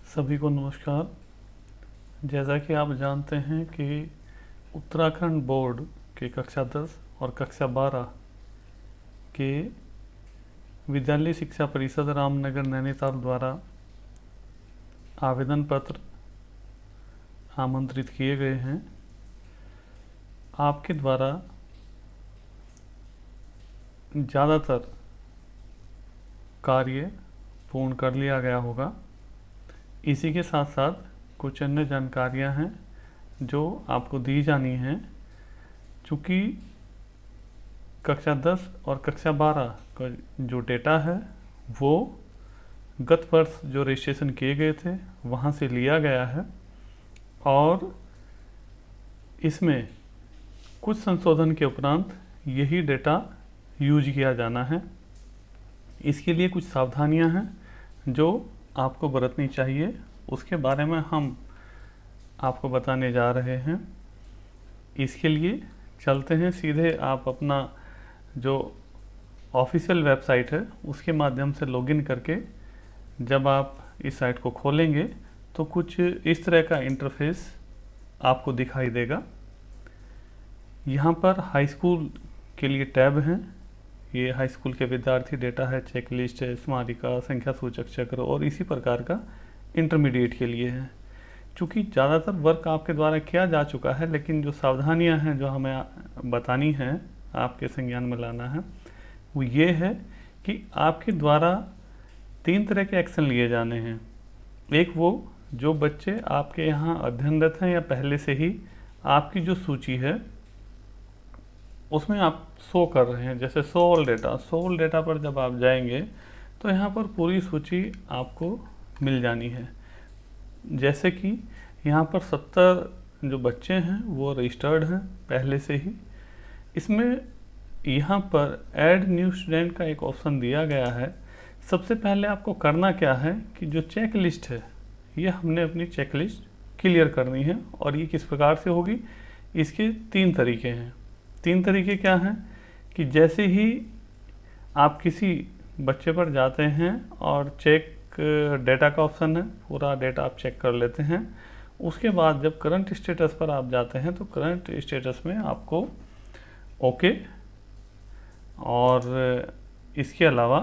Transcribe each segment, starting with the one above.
सभी को नमस्कार। जैसा कि आप जानते हैं कि उत्तराखंड बोर्ड के कक्षा 10 और कक्षा 12 के विद्यालय शिक्षा परिषद रामनगर नैनीताल द्वारा आवेदन पत्र आमंत्रित किए गए हैं। आपके द्वारा ज़्यादातर कार्य पूर्ण कर लिया गया होगा। इसी के साथ साथ कुछ अन्य जानकारियां हैं जो आपको दी जानी हैं। चूँकि कक्षा 10 और कक्षा 12 का जो डेटा है वो गत वर्ष जो रजिस्ट्रेशन किए गए थे वहाँ से लिया गया है और इसमें कुछ संशोधन के उपरांत यही डेटा यूज किया जाना है। इसके लिए कुछ सावधानियां हैं जो आपको बरतनी चाहिए, उसके बारे में हम आपको बताने जा रहे हैं। इसके लिए चलते हैं सीधे, आप अपना जो ऑफिशियल वेबसाइट है उसके माध्यम से लॉगिन करके जब आप इस साइट को खोलेंगे तो कुछ इस तरह का इंटरफेस आपको दिखाई देगा। यहाँ पर हाई स्कूल के लिए टैब हैं। ये हाई स्कूल के विद्यार्थी डेटा है, चेक लिस्ट है, स्मारिका, संख्या सूचक चक्र और इसी प्रकार का इंटरमीडिएट के लिए है। चूँकि ज़्यादातर वर्क आपके द्वारा किया जा चुका है, लेकिन जो सावधानियां हैं जो हमें बतानी हैं, आपके संज्ञान में लाना है, वो ये है कि आपके द्वारा 3 तरह के एक्शन लिए जाने हैं। एक वो जो बच्चे आपके यहाँ अध्ययनरत हैं या पहले से ही आपकी जो सूची है उसमें आप शो कर रहे हैं, जैसे शो ऑल डेटा पर जब आप जाएंगे तो यहाँ पर पूरी सूची आपको मिल जानी है। जैसे कि यहाँ पर 70 जो बच्चे हैं वो रजिस्टर्ड हैं पहले से ही। इसमें यहाँ पर ऐड न्यू स्टूडेंट का एक ऑप्शन दिया गया है। सबसे पहले आपको करना क्या है कि जो चेक लिस्ट है ये हमने अपनी चेक लिस्ट क्लियर करनी है। और ये किस प्रकार से होगी, इसके 3 तरीके हैं। 3 तरीके क्या हैं कि जैसे ही आप किसी बच्चे पर जाते हैं और चेक डेटा का ऑप्शन है, पूरा डेटा आप चेक कर लेते हैं। उसके बाद जब करंट स्टेटस पर आप जाते हैं तो करंट स्टेटस में आपको ओके और इसके अलावा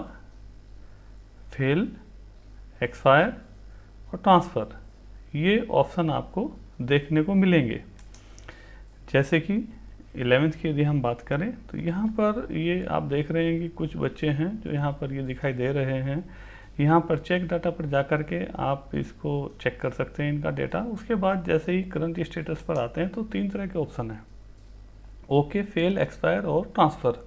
फेल, एक्सपायर और ट्रांसफ़र, ये ऑप्शन आपको देखने को मिलेंगे। जैसे कि 11th की यदि हम बात करें तो यहाँ पर ये आप देख रहे हैं कि कुछ बच्चे हैं जो यहाँ पर ये दिखाई दे रहे हैं। यहाँ पर चेक डाटा पर जा कर के आप इसको चेक कर सकते हैं इनका डेटा। उसके बाद जैसे ही करंट स्टेटस पर आते हैं तो 3 तरह के ऑप्शन हैं, ओके, फेल, एक्सपायर और ट्रांसफ़र।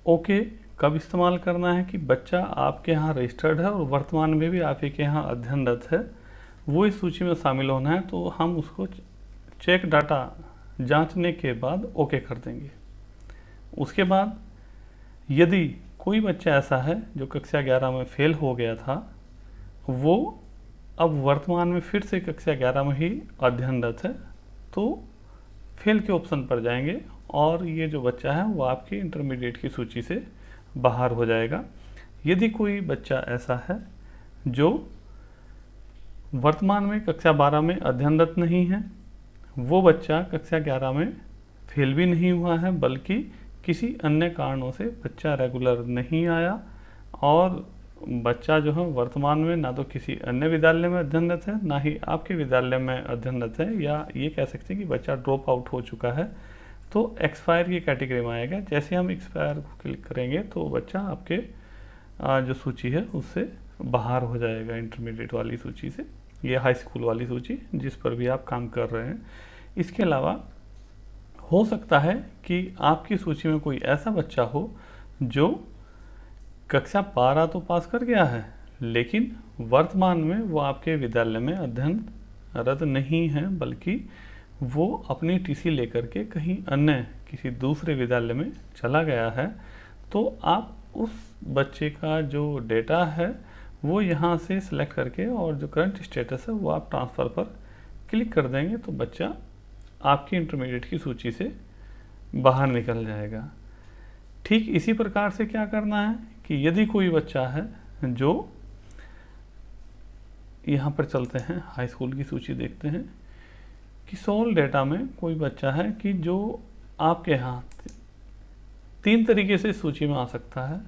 ओके कब इस्तेमाल करना है कि बच्चा आपके यहाँ रजिस्टर्ड है और वर्तमान में भी आप ही के यहाँ अध्ययनरत है, वो इस सूची में शामिल होना है, तो हम उसको चेक डाटा जांचने के बाद ओके कर देंगे। उसके बाद यदि कोई बच्चा ऐसा है जो कक्षा 11 में फेल हो गया था, वो अब वर्तमान में फिर से कक्षा 11 में ही अध्ययनरत है, तो फेल के ऑप्शन पर जाएंगे और ये जो बच्चा है वो आपकी इंटरमीडिएट की सूची से बाहर हो जाएगा। यदि कोई बच्चा ऐसा है जो वर्तमान में कक्षा 12 में अध्ययनरत नहीं है, वो बच्चा कक्षा 11 में फेल भी नहीं हुआ है, बल्कि किसी अन्य कारणों से बच्चा रेगुलर नहीं आया और बच्चा जो है वर्तमान में ना तो किसी अन्य विद्यालय में अध्ययनरत है, ना ही आपके विद्यालय में अध्ययनरत है, या ये कह सकते हैं कि बच्चा ड्रॉप आउट हो चुका है, तो एक्सपायर की कैटेगरी में आएगा। जैसे हम एक्सपायर को क्लिक करेंगे तो बच्चा आपके जो सूची है उससे बाहर हो जाएगा, इंटरमीडिएट वाली सूची से, ये हाई स्कूल वाली सूची जिस पर भी आप काम कर रहे हैं। इसके अलावा हो सकता है कि आपकी सूची में कोई ऐसा बच्चा हो जो कक्षा 12 तो पास कर गया है, लेकिन वर्तमान में वो आपके विद्यालय में अध्ययनरत नहीं है, बल्कि वो अपनी टीसी लेकर के कहीं अन्य किसी दूसरे विद्यालय में चला गया है। तो आप उस बच्चे का जो डेटा है वो यहाँ से सिलेक्ट करके और जो करंट स्टेटस है वो आप ट्रांसफ़र पर क्लिक कर देंगे तो बच्चा आपकी इंटरमीडिएट की सूची से बाहर निकल जाएगा। ठीक इसी प्रकार से क्या करना है कि यदि कोई बच्चा है जो यहाँ पर चलते हैं, हाई स्कूल की सूची देखते हैं कि सोल डेटा में कोई बच्चा है कि जो आपके यहाँ 3 तरीके से सूची में आ सकता है।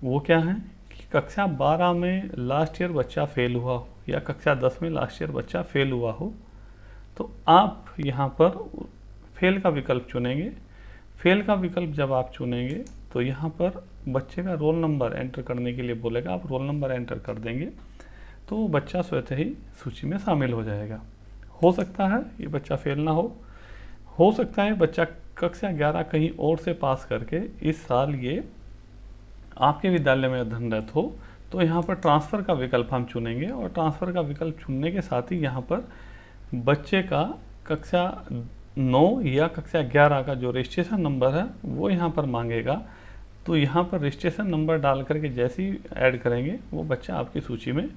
वो क्या है कि कक्षा 12 में लास्ट ईयर बच्चा फेल हुआ हो या कक्षा 10 में लास्ट ईयर बच्चा फेल हुआ हो, तो आप यहाँ पर फेल का विकल्प चुनेंगे। फेल का विकल्प जब आप चुनेंगे तो यहाँ पर बच्चे का रोल नंबर एंटर करने के लिए बोलेगा, आप रोल नंबर एंटर कर देंगे तो बच्चा स्वतः ही सूची में शामिल हो जाएगा। हो सकता है ये बच्चा फेल ना हो सकता है बच्चा कक्षा 11 कहीं और से पास करके इस साल ये आपके विद्यालय में अध्ययनरत हो, तो यहाँ पर ट्रांसफ़र का विकल्प हम चुनेंगे और ट्रांसफ़र का विकल्प चुनने के साथ ही यहाँ पर बच्चे का कक्षा 9 या कक्षा 11 का जो रजिस्ट्रेशन नंबर है वो यहाँ पर मांगेगा। तो यहाँ पर रजिस्ट्रेशन नंबर डाल करके जैसे ही ऐड करेंगे वो बच्चा आपकी सूची में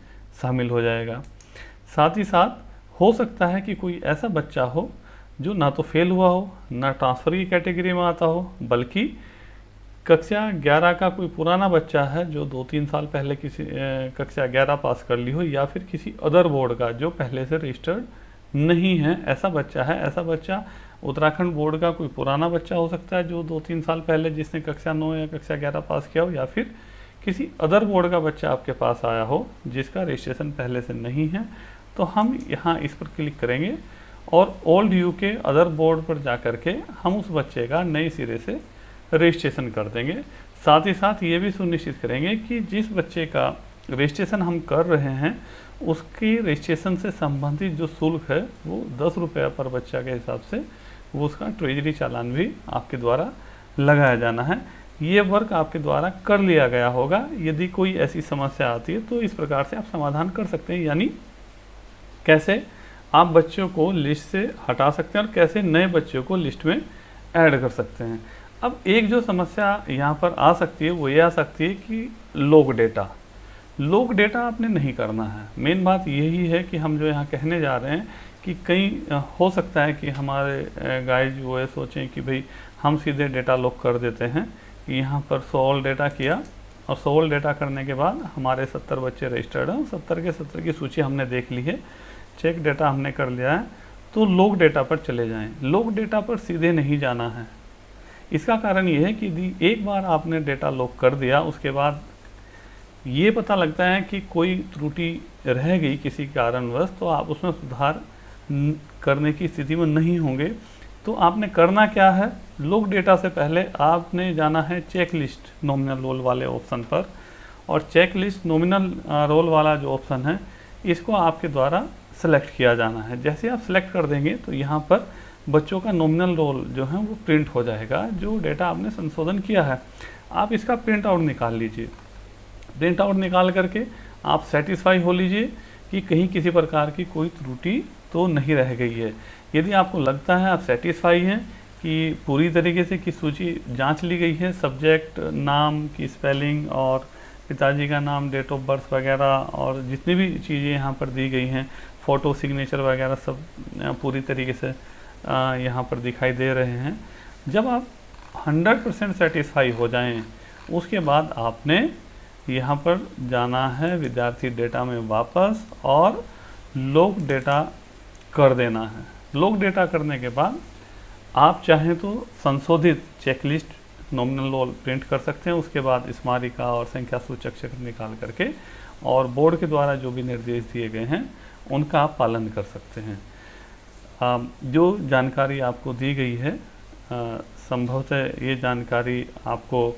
शामिल हो जाएगा। साथ ही साथ हो सकता है कि कोई ऐसा बच्चा हो जो ना तो फेल हुआ हो, ना ट्रांसफ़र की कैटेगरी में आता हो, बल्कि कक्षा 11 का कोई पुराना बच्चा है जो 2-3 साल पहले किसी कक्षा 11 पास कर ली हो, या फिर किसी अदर बोर्ड का जो पहले से रजिस्टर्ड नहीं है, ऐसा बच्चा है। ऐसा बच्चा उत्तराखंड बोर्ड का कोई पुराना बच्चा हो सकता है जो 2-3 साल पहले जिसने कक्षा 9 या कक्षा 11 पास किया हो, या फिर किसी अदर बोर्ड का बच्चा आपके पास आया हो जिसका रजिस्ट्रेशन पहले से नहीं है। तो हम यहाँ इस पर क्लिक करेंगे और ओल्ड यू के अदर बोर्ड पर जा कर के हम उस बच्चे का नए सिरे से रजिस्ट्रेशन कर देंगे। साथ ही साथ ये भी सुनिश्चित करेंगे कि जिस बच्चे का रजिस्ट्रेशन हम कर रहे हैं उसकी रजिस्ट्रेशन से संबंधित जो शुल्क है वो 10 रुपये पर बच्चा के हिसाब से वो उसका ट्रेजरी चालान भी आपके द्वारा लगाया जाना है। ये वर्क आपके द्वारा कर लिया गया होगा। यदि कोई ऐसी समस्या आती है तो इस प्रकार से आप समाधान कर सकते हैं, यानी कैसे आप बच्चों को लिस्ट से हटा सकते हैं और कैसे नए बच्चों को लिस्ट में ऐड कर सकते हैं। अब एक जो समस्या यहाँ पर आ सकती है वो ये आ सकती है कि लोग डेटा आपने नहीं करना है। मेन बात यही है कि हम जो यहाँ कहने जा रहे हैं कि कई हो सकता है कि हमारे गाइज वो ये सोचें कि भाई हम सीधे डेटा लॉक कर देते हैं कि यहाँ पर सोल डेटा किया और सोल डेटा करने के बाद हमारे 70 बच्चे रजिस्टर्ड हैं, 70 के 70 की सूची हमने देख ली है, चेक डेटा हमने कर लिया है, तो लोग डेटा पर चले जाएं। लोग डेटा पर सीधे नहीं जाना है। इसका कारण ये है कि यदि एक बार आपने डेटा लॉक कर दिया उसके बाद ये पता लगता है कि कोई त्रुटि रह गई किसी कारणवश, तो आप उसमें सुधार करने की स्थिति में नहीं होंगे। तो आपने करना क्या है, लोग डेटा से पहले आपने जाना है चेक लिस्ट नॉमिनल रोल वाले ऑप्शन पर, और चेक लिस्ट नॉमिनल रोल वाला जो ऑप्शन है इसको आपके द्वारा सेलेक्ट किया जाना है। जैसे आप सेलेक्ट कर देंगे तो यहाँ पर बच्चों का नॉमिनल रोल जो है वो प्रिंट हो जाएगा, जो डेटा आपने संशोधन किया है। आप इसका प्रिंट आउट निकाल लीजिए। प्रिंट आउट निकाल करके आप सेटिस्फाई हो लीजिए कि कहीं किसी प्रकार की कोई त्रुटि तो नहीं रह गई है। यदि आपको लगता है आप सेटिस्फाई हैं कि पूरी तरीके से कि सूची जांच ली गई है, सब्जेक्ट नाम की स्पेलिंग और पिताजी का नाम, डेट ऑफ बर्थ वगैरह और जितनी भी चीज़ें यहाँ पर दी गई हैं, फ़ोटो सिग्नेचर वगैरह सब पूरी तरीके से यहाँ पर दिखाई दे रहे हैं। जब आप 100% सेटिस्फाई हो जाएं, उसके बाद आपने यहाँ पर जाना है विद्यार्थी डेटा में वापस और लोग डेटा कर देना है। लोग डेटा करने के बाद आप चाहें तो संशोधित चेकलिस्ट नॉमिनल रोल प्रिंट कर सकते हैं। उसके बाद स्मारिका और संख्या सूचक चक्र निकाल करके और बोर्ड के द्वारा जो भी निर्देश दिए गए हैं उनका आप पालन कर सकते हैं। जो जानकारी आपको दी गई है संभवतः ये जानकारी आपको